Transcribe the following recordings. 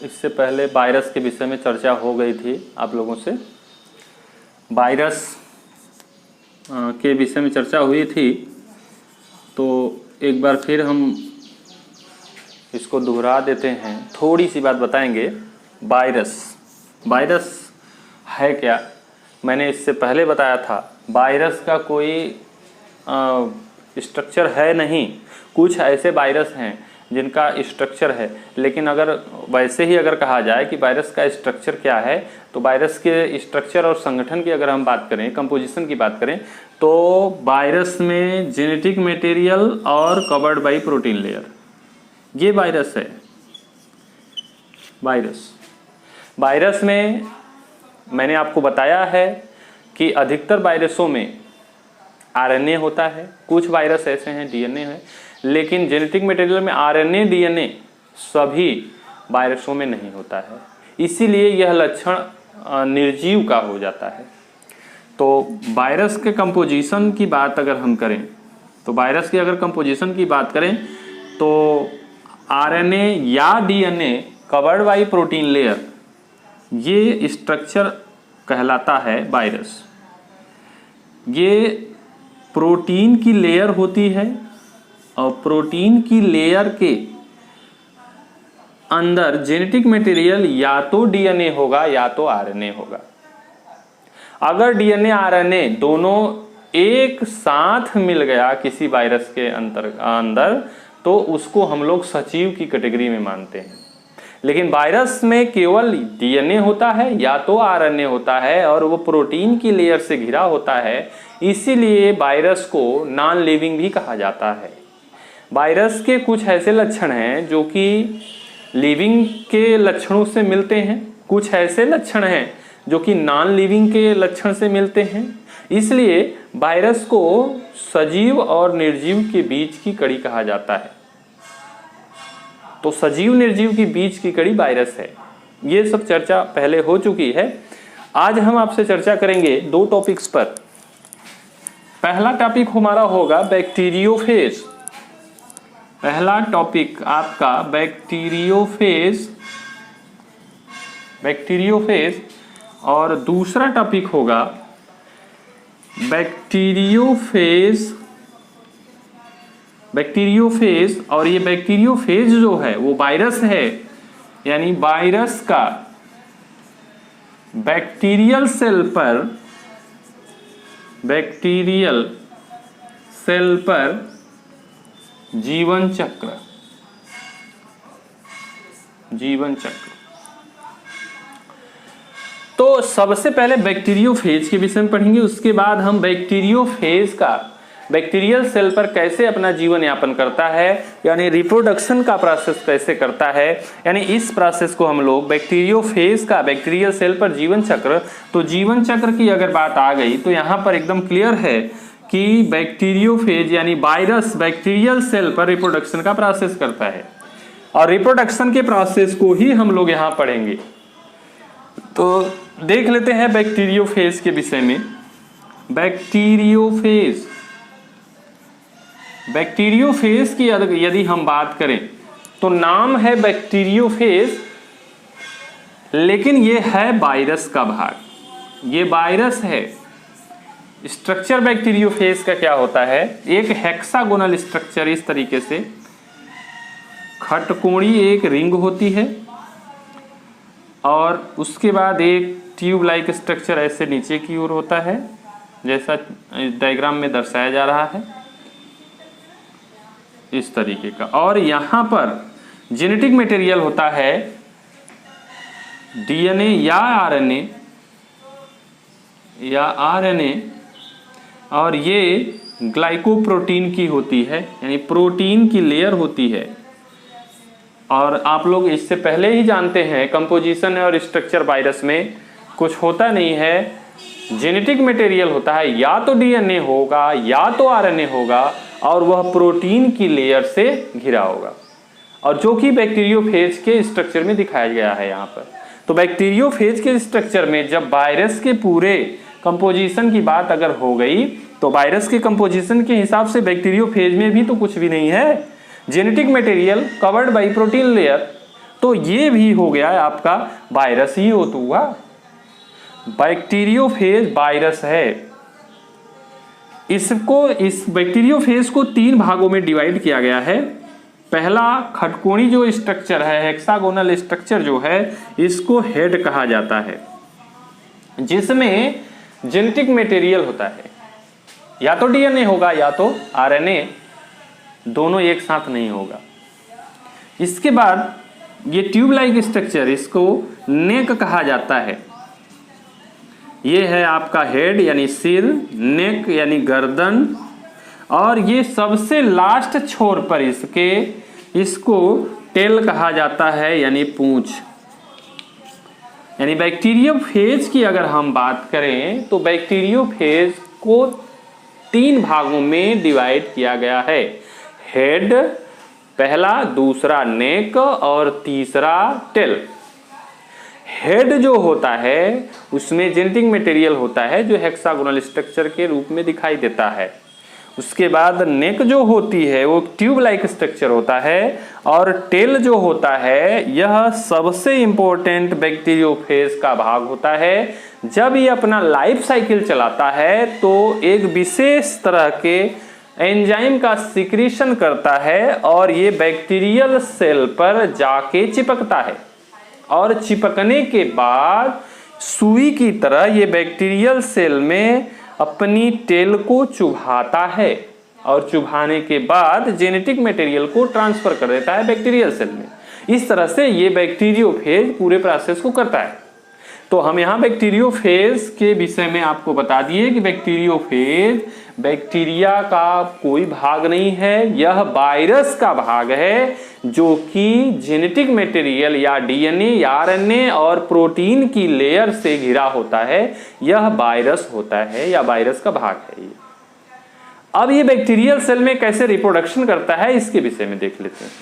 इससे पहले वायरस के विषय में चर्चा हो गई थी आप लोगों से। वायरस के विषय में चर्चा हुई थी, तो एक बार फिर हम इसको दोहरा देते हैं, थोड़ी सी बात बताएंगे। वायरस है क्या? मैंने इससे पहले बताया था, वायरस का कोई स्ट्रक्चर है नहीं। कुछ ऐसे वायरस हैं जिनका स्ट्रक्चर है, लेकिन अगर वैसे ही अगर कहा जाए कि वायरस का स्ट्रक्चर क्या है, तो वायरस के स्ट्रक्चर और संगठन की अगर हम बात करें, कंपोजिशन की बात करें, तो वायरस में जेनेटिक मटेरियल और कवर्ड बाई प्रोटीन लेयर, ये वायरस है। वायरस में मैंने आपको बताया है कि अधिकतर वायरसों में आरएनए होता है, कुछ वायरस ऐसे हैं डीएनए है, लेकिन जेनेटिक मटेरियल में आरएनए डीएनए सभी वायरसों में नहीं होता है। इसीलिए यह लक्षण निर्जीव का हो जाता है। तो वायरस के कंपोजिशन की बात अगर हम करें, तो वायरस की अगर कंपोजिशन की बात करें, तो आरएनए या DNA covered by protein layer, ये स्ट्रक्चर कहलाता है वायरस। ये प्रोटीन की लेयर होती है और प्रोटीन की लेयर के अंदर जेनेटिक मटेरियल या तो डीएनए होगा या तो आरएनए होगा। अगर डीएनए आरएनए दोनों एक साथ मिल गया किसी वायरस के अंदर, तो उसको हम लोग सजीव की कैटेगरी में मानते हैं। लेकिन वायरस में केवल डीएनए होता है या तो आरएनए होता है और वो प्रोटीन की लेयर से घिरा होता है, इसीलिए वायरस को नॉन लिविंग भी कहा जाता है। वायरस के कुछ ऐसे लक्षण हैं जो कि लिविंग के लक्षणों से मिलते हैं, कुछ ऐसे लक्षण हैं जो कि नॉन लिविंग के लक्षण से मिलते हैं। इसलिए वायरस को सजीव और निर्जीव के बीच की कड़ी कहा जाता है। तो सजीव निर्जीव के बीच की कड़ी वायरस है। ये सब चर्चा पहले हो चुकी है। आज हम आपसे चर्चा करेंगे दो टॉपिक्स पर। पहला टॉपिक हमारा होगा बैक्टीरियोफेज। पहला टॉपिक आपका बैक्टीरियोफेज और दूसरा टॉपिक होगा बैक्टीरियोफेज। और ये बैक्टीरियोफेज जो है वो वायरस है, यानी वायरस का बैक्टीरियल सेल पर जीवन चक्र। तो सबसे पहले बैक्टीरियोफेज के विषय में पढ़ेंगे, उसके बाद हम बैक्टीरियोफेज का बैक्टीरियल सेल पर कैसे अपना जीवन यापन करता है, यानी रिप्रोडक्शन का प्रोसेस कैसे करता है, यानी इस प्रोसेस को हम लोग बैक्टीरियोफेज का, बैक्टीरियल सेल पर जीवन चक्र। तो जीवन चक्र की अगर बात आ गई तो यहाँ पर एकदम क्लियर है कि बैक्टीरियोफेज यानी वायरस बैक्टीरियल सेल पर रिप्रोडक्शन का प्रोसेस करता है, और रिप्रोडक्शन के प्रोसेस को ही हम लोग यहाँ पढ़ेंगे। तो देख लेते हैं बैक्टीरियोफेज के विषय में। बैक्टीरियोफेज की यदि हम बात करें तो नाम है बैक्टीरियोफेज, लेकिन ये है वायरस का भाग, ये वायरस है। स्ट्रक्चर बैक्टीरियोफेज का क्या होता है? एक हेक्सागोनल स्ट्रक्चर, इस तरीके से खटकोणी एक रिंग होती है और उसके बाद एक ट्यूब लाइक स्ट्रक्चर ऐसे नीचे की ओर होता है, जैसा डायग्राम में दर्शाया जा रहा है, इस तरीके का। और यहाँ पर जेनेटिक मटेरियल होता है डीएनए या आरएनए, और ये ग्लाइकोप्रोटीन की होती है, यानी प्रोटीन की लेयर होती है। और आप लोग इससे पहले ही जानते हैं कंपोजिशन और स्ट्रक्चर वायरस में कुछ होता नहीं है, जेनेटिक मटेरियल होता है, या तो डीएनए होगा या तो आरएनए होगा, और वह प्रोटीन की लेयर से घिरा होगा, और जो कि बैक्टीरियोफेज के स्ट्रक्चर में दिखाया गया है यहाँ पर। तो बैक्टीरियोफेज के स्ट्रक्चर में जब वायरस के पूरे कंपोजिशन की बात अगर हो गई, तो वायरस के कंपोजिशन के हिसाब से बैक्टीरियोफेज में भी तो कुछ भी नहीं है, genetic material covered by protein layer. तो ये भी हो गया आपका वायरस ही हो तो हुआ। बैक्टीरियोफेज वायरस है। इस बैक्टीरियोफेज को 3 भागों में डिवाइड किया गया है। पहला खटकोणी जो स्ट्रक्चर है, हेक्सागोनल स्ट्रक्चर जो है, इसको हेड कहा जाता है, जिसमें जेनेटिक मटेरियल होता है। या तो डीएनए होगा या तो आरएनए, दोनों एक साथ नहीं होगा। इसके बाद ये ट्यूब लाइक स्ट्रक्चर, इसको नेक कहा जाता है। ये है आपका हेड यानी सिर, नेक यानी गर्दन, और ये सबसे लास्ट छोर पर इसको टेल कहा जाता है यानी पूंछ। यानी बैक्टीरियोफेज की अगर हम बात करें तो बैक्टीरियोफेज को 3 भागों में डिवाइड किया गया है। हेड पहला, दूसरा नेक और तीसरा टेल। हेड जो होता है उसमें जेनेटिक मटेरियल होता है जो हेक्सागोनल स्ट्रक्चर के रूप में दिखाई देता है। उसके बाद नेक जो होती है वो ट्यूब लाइक स्ट्रक्चर होता है, और टेल जो होता है यह सबसे इंपॉर्टेंट बैक्टीरियोफेज का भाग होता है। जब ये अपना लाइफ साइकिल चलाता है तो एक विशेष तरह के एंजाइम का सिक्रीशन करता है और ये बैक्टीरियल सेल पर जाके चिपकता है, और चिपकने के बाद सुई की तरह ये बैक्टीरियल सेल में अपनी टेल को चुभाता है, और चुभाने के बाद जेनेटिक मटेरियल को ट्रांसफर कर देता है बैक्टीरियल सेल में। इस तरह से ये बैक्टीरियोफेज पूरे प्रोसेस को करता है। तो हम यहाँ बैक्टीरियोफेज के विषय में आपको बता दिए कि बैक्टीरियोफेज बैक्टीरिया का कोई भाग नहीं है, यह वायरस का भाग है जो कि जेनेटिक मटेरियल या डीएनए या आरएनए और प्रोटीन की लेयर से घिरा होता है। यह वायरस होता है या वायरस का भाग है ये। अब ये बैक्टीरियल सेल में कैसे रिप्रोडक्शन करता है इसके विषय में देख लेते हैं।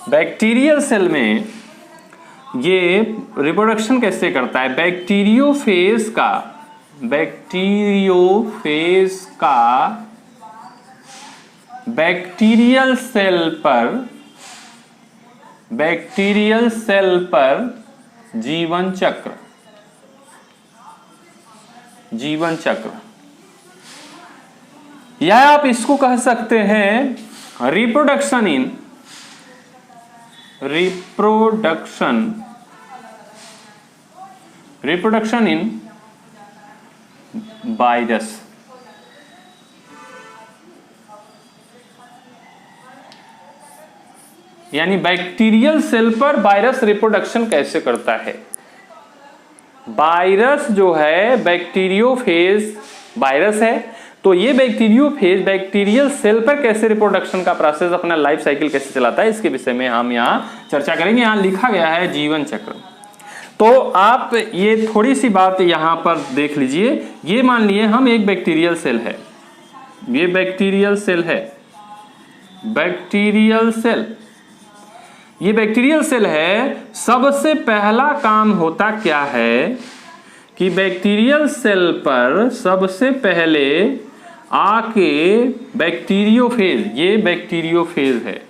बैक्टीरियल सेल में ये रिप्रोडक्शन कैसे करता है? बैक्टीरियोफेज का बैक्टीरियल सेल पर जीवन चक्र, या आप इसको कह सकते हैं रिप्रोडक्शन इन वायरस। यानी बैक्टीरियल सेल पर वायरस रिप्रोडक्शन कैसे करता है? वायरस जो है बैक्टीरियोफेज वायरस है, तो ये बैक्टीरियोफेज बैक्टीरियल सेल पर कैसे रिप्रोडक्शन का प्रोसेस, अपना लाइफ साइकिल कैसे चलाता है, इसके विषय में हम यहाँ चर्चा करेंगे। यहाँ लिखा गया है जीवन चक्र। तो आप ये थोड़ी सी बात यहाँ पर देख लीजिए। ये मान लिए हम एक बैक्टीरियल सेल है, ये बैक्टीरियल सेल है, ये बैक्टीरियल सेल है। सबसे पहला काम होता क्या है कि बैक्टीरियल सेल पर सबसे पहले आके बैक्टीरियोफेज, ये बैक्टीरियोफेज है,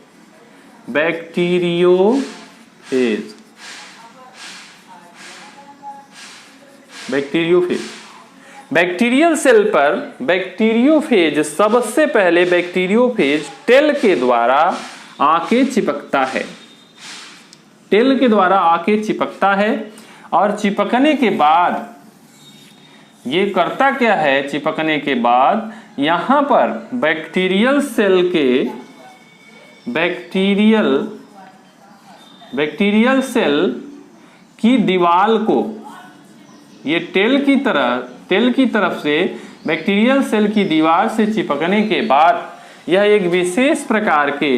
बैक्टीरियल सेल पर बैक्टीरियोफेज सबसे पहले बैक्टीरियोफेज टेल के द्वारा आके चिपकता है, टेल के द्वारा आके चिपकता है। और चिपकने के बाद ये करता क्या है? चिपकने के बाद यहां पर बैक्टीरियल सेल की दीवार को, ये टेल की तरफ से बैक्टीरियल सेल की दीवार से चिपकने के बाद यह एक विशेष प्रकार के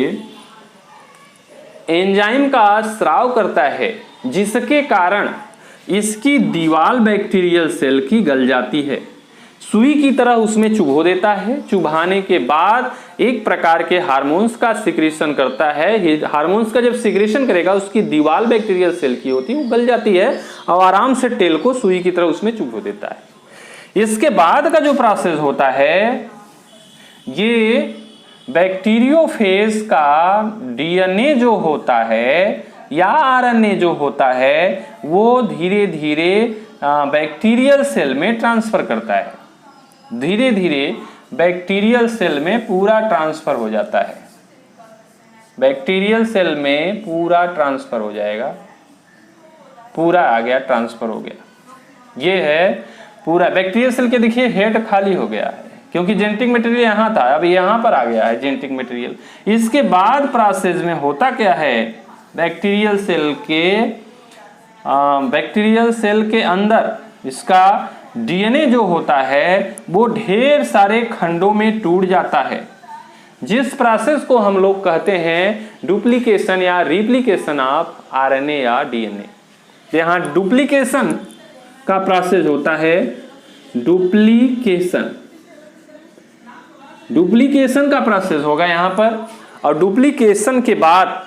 एंजाइम का स्राव करता है, जिसके कारण इसकी दीवार बैक्टीरियल सेल की गल जाती है। सुई की तरह उसमें चुभो देता है। चुभाने के बाद एक प्रकार के हार्मोन्स का सिक्रीशन करता है। हार्मोन्स का जब सिक्रीशन करेगा, उसकी दीवार बैक्टीरियल सेल की होती है, वो गल जाती है और आराम से टेल को सुई की तरह उसमें चुभो देता है। इसके बाद का जो प्रोसेस होता है, ये बैक्टीरियोफेज का डीएनए जो होता है या आरएनए जो होता है, वो धीरे धीरे बैक्टीरियल सेल में ट्रांसफर करता है। धीरे धीरे बैक्टीरियल सेल में पूरा ट्रांसफर हो जाता है। बैक्टीरियल सेल में पूरा ट्रांसफर हो जाएगा। पूरा आ गया, ट्रांसफर हो गया। ये है पूरा बैक्टीरियल सेल के। देखिए हेड खाली हो गया है क्योंकि जेनेटिक मटेरियल यहाँ था, अब यहाँ पर आ गया है जेनेटिक मटेरियल। इसके बाद प्रोसेस में होता क्या है, बैक्टीरियल सेल के अंदर इसका डीएनए जो होता है वो ढेर सारे खंडों में टूट जाता है, जिस प्रोसेस को हम लोग कहते हैं डुप्लीकेशन या रिप्लिकेशन ऑफ आरएनए या डीएनए। यहाँ डुप्लीकेशन का प्रोसेस होता है, डुप्लीकेशन का प्रोसेस होगा यहाँ पर। और डुप्लीकेशन के बाद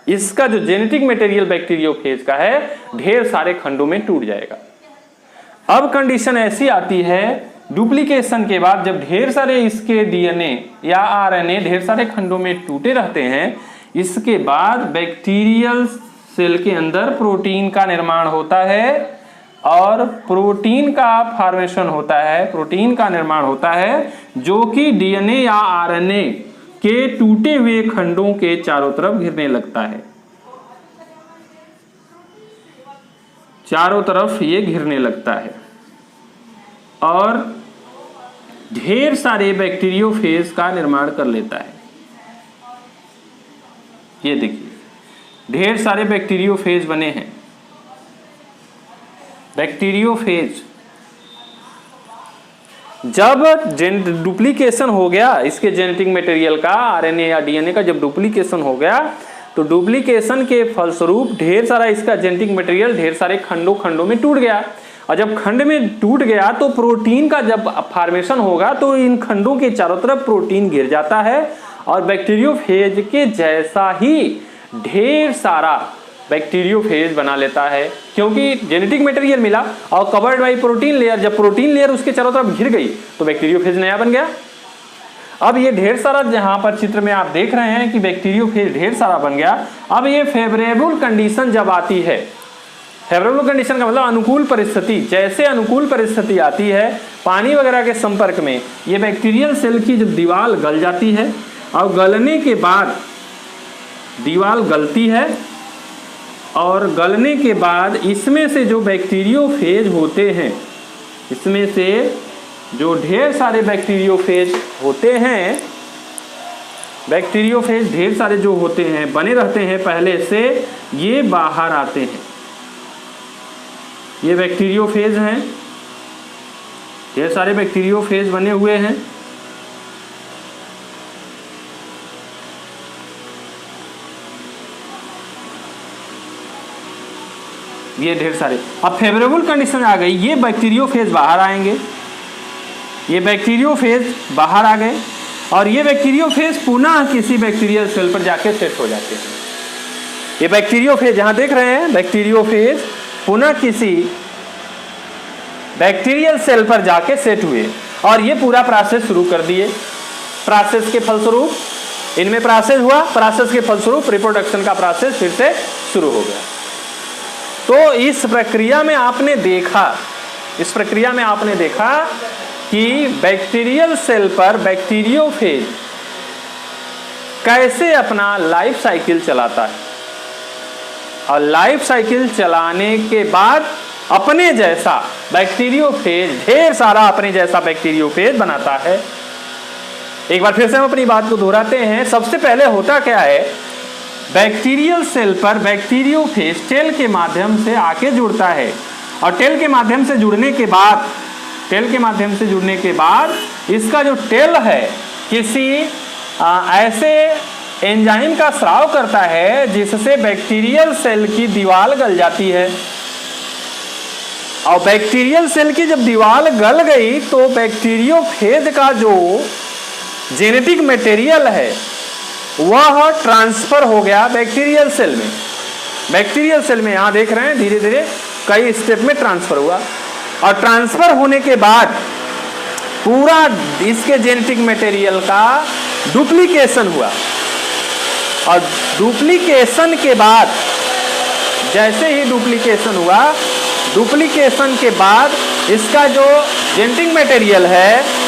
इसका जो जेनेटिक मटेरियल बैक्टीरियोफेज का है, ढेर सारे खंडों में टूट जाएगा। अब कंडीशन ऐसी आती है, डुप्लीकेशन के बाद जब ढेर सारे इसके डीएनए या आरएनए ढेर सारे खंडों में टूटे रहते हैं, इसके बाद बैक्टीरियल सेल के अंदर प्रोटीन का निर्माण होता है और प्रोटीन का फॉर्मेशन होता है, प्रोटीन का निर्माण होता है, जो कि डीएनए या आरएनए के टूटे हुए खंडों के चारों तरफ घिरने लगता है। चारों तरफ ये घिरने लगता है और ढेर सारे बैक्टीरियोफेज का निर्माण कर लेता है। ये देखिए ढेर सारे बैक्टीरियोफेज बने हैं। बैक्टीरियोफेज जब डुप्लीकेशन हो गया इसके जेनेटिक मटेरियल का, आरएनए या डीएनए का जब डुप्लीकेशन हो गया, तो डुप्लीकेशन के फलस्वरूप ढेर सारा इसका जेनेटिक मटेरियल ढेर सारे खंडों में टूट गया। और जब खंड में टूट गया तो प्रोटीन का जब फॉर्मेशन होगा तो इन खंडों के चारों तरफ प्रोटीन घिर जाता है और बैक्टीरियोफेज के जैसा ही ढेर सारा बैक्टीरियोफेज बना लेता है, क्योंकि जेनेटिक मटेरियल मिला और कवर्ड बाई प्रोटीन लेयर। जब प्रोटीन लेयर उसके चारों तरफ घिर गई तो बैक्टीरियोफेज नया बन गया। अब ये ढेर सारा, जहां पर चित्र में आप देख रहे हैं कि बैक्टीरियोफेज ढेर सारा बन गया। अब ये फेवरेबल कंडीशन जब आती है, फेवरेबल कंडीशन का मतलब अनुकूल परिस्थिति, जैसे अनुकूल परिस्थिति आती है पानी वगैरह के संपर्क में, ये बैक्टीरियल सेल की जब दीवार गल जाती है और गलने के बाद दीवार गलती है और गलने के बाद इसमें से जो बैक्टीरियोफेज होते हैं, इसमें से जो ढेर सारे बैक्टीरियोफेज होते हैं, बैक्टीरियोफेज ढेर सारे जो होते हैं बने रहते हैं पहले से, ये बाहर आते हैं। ये बैक्टीरियोफेज हैं, ढेर सारे बैक्टीरियोफेज बने हुए हैं। ये ढेर सारे, अब फेवरेबल कंडीशन आ गई, ये बैक्टीरियोफेज बाहर आएंगे, ये बैक्टीरियोफेज बाहर आ गए और ये बैक्टीरियोफेज पुनः किसी बैक्टीरियल सेल पर जाके सेट हो जाते हैं। ये बैक्टीरियोफेज जहां देख रहे हैं, बैक्टीरियोफेज पुनः किसी बैक्टीरियल सेल पर जाके सेट हुए और ये पूरा प्रोसेस शुरू कर दिए। प्रोसेस के फलस्वरूप इनमें प्रोसेस हुआ, प्रोसेस के फलस्वरूप रिप्रोडक्शन का प्रोसेस फिर से शुरू हो गया। तो इस प्रक्रिया में आपने देखा कि बैक्टीरियल सेल पर बैक्टीरियोफेज कैसे अपना लाइफ साइकिल चलाता है और लाइफ साइकिल चलाने के बाद अपने जैसा बैक्टीरियोफेज, ढेर सारा अपने जैसा बैक्टीरियोफेज बनाता है। एक बार फिर से हम अपनी बात को दोहराते हैं। सबसे पहले होता क्या है, बैक्टीरियल सेल पर बैक्टीरियोफेज टेल के माध्यम से आके जुड़ता है और टेल के माध्यम से जुड़ने के बाद इसका जो टेल है किसी ऐसे एंजाइम का स्राव करता है जिससे बैक्टीरियल सेल की दीवार गल जाती है। और बैक्टीरियल सेल की जब दीवार गल गई तो बैक्टीरियोफेज का जो जेनेटिक मटेरियल है वह ट्रांसफर हो गया बैक्टीरियल सेल में। बैक्टीरियल सेल में यहां देख रहे हैं धीरे धीरे कई स्टेप में ट्रांसफर हुआ, और ट्रांसफर होने के बाद पूरा इसके जेनेटिक मटेरियल का डुप्लीकेशन हुआ, और डुप्लीकेशन के बाद जैसे ही डुप्लीकेशन हुआ, डुप्लीकेशन के बाद इसका जो जेनेटिक मटेरियल है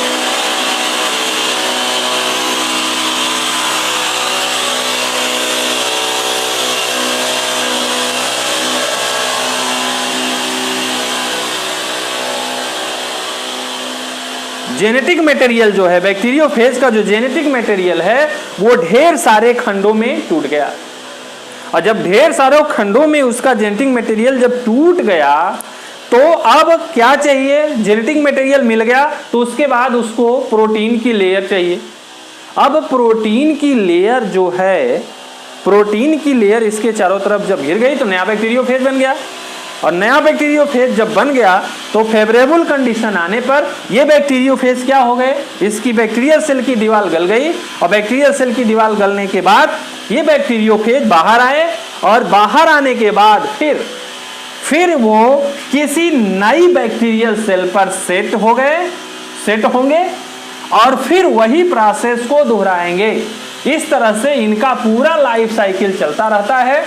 जेनेटिक मटेरियल जो है बैक्टीरियोफेज का जो जेनेटिक मटेरियल है वो ढेर सारे खंडों में टूट गया, और जब ढेर सारे खंडों में उसका जेनेटिक मटेरियल जब टूट गया तो अब क्या चाहिए, जेनेटिक मटेरियल मिल गया तो उसके बाद उसको प्रोटीन की लेयर चाहिए। अब प्रोटीन की लेयर जो है, प्रोटीन की लेयर इसके चारों तरफ जब घिर गई तो नया बैक्टीरियोफेज बन गया, और नया बैक्टीरियोफेज जब बन गया तो फेवरेबल कंडीशन आने पर ये बैक्टीरियोफेज क्या हो गए, इसकी बैक्टीरियल सेल की दीवार गल गई, और बैक्टीरियल सेल की दीवार गलने के बाद ये बैक्टीरियोफेज बाहर आए, और बाहर आने के बाद फिर वो किसी नई बैक्टीरियल सेल पर सेट होंगे और फिर वही प्रोसेस को दोहराएंगे। इस तरह से इनका पूरा लाइफ साइकिल चलता रहता है,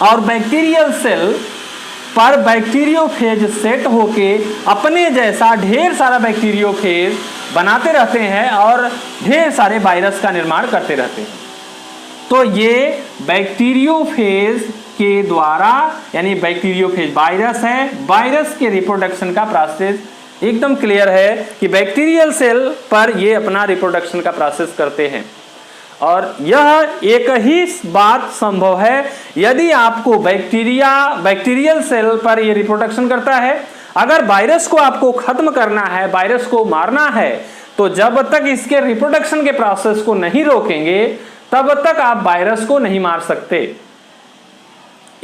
और बैक्टीरियल सेल पर बैक्टीरियोफेज सेट होके अपने जैसा ढेर सारा बैक्टीरियोफेज बनाते रहते हैं और ढेर सारे वायरस का निर्माण करते रहते हैं। तो ये बैक्टीरियोफेज के द्वारा, यानी बैक्टीरियोफेज वायरस है, वायरस के रिप्रोडक्शन का प्रोसेस एकदम क्लियर है कि बैक्टीरियल सेल पर ये अपना रिप्रोडक्शन का प्रोसेस करते हैं। और यह एक ही बात संभव है यदि आपको बैक्टीरियल सेल पर यह रिप्रोडक्शन करता है। अगर वायरस को आपको खत्म करना है, वायरस को मारना है, तो जब तक इसके रिप्रोडक्शन के प्रोसेस को नहीं रोकेंगे तब तक आप वायरस को नहीं मार सकते।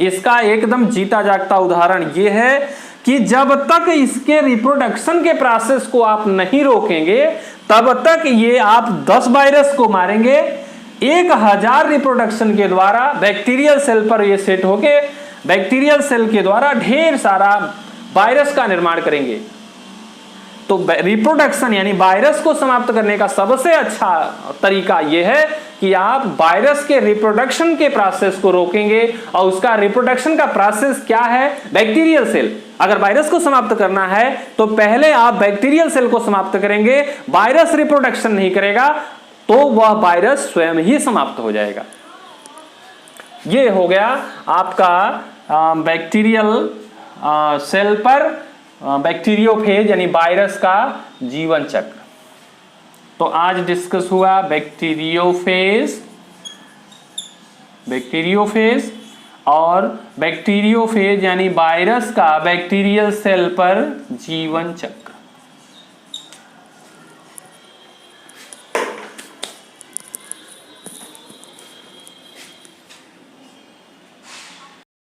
इसका एकदम जीता जागता उदाहरण यह है कि जब तक इसके रिप्रोडक्शन के प्रोसेस को आप नहीं रोकेंगे तब तक ये आप 10 वायरस को मारेंगे, 1000 रिप्रोडक्शन के द्वारा बैक्टीरियल सेल पर ये सेट होके बैक्टीरियल सेल के द्वारा ढेर सारा वायरस का निर्माण करेंगे। तो रिप्रोडक्शन यानी वायरस को समाप्त करने का सबसे अच्छा तरीका यह है कि आप वायरस के रिप्रोडक्शन के प्रोसेस को रोकेंगे, और उसका रिप्रोडक्शन का प्रोसेस क्या है, बैक्टीरियल सेल। अगर वायरस को समाप्त करना है तो पहले आप बैक्टीरियल सेल को समाप्त करेंगे, वायरस रिप्रोडक्शन नहीं करेगा तो वह वायरस स्वयं ही समाप्त हो जाएगा। यह हो गया आपका बैक्टीरियल सेल पर बैक्टीरियोफेज यानी वायरस का जीवन चक्र। तो आज डिस्कस हुआ बैक्टीरियोफेज और बैक्टीरियोफेज यानी वायरस का बैक्टीरियल सेल पर जीवन चक्र।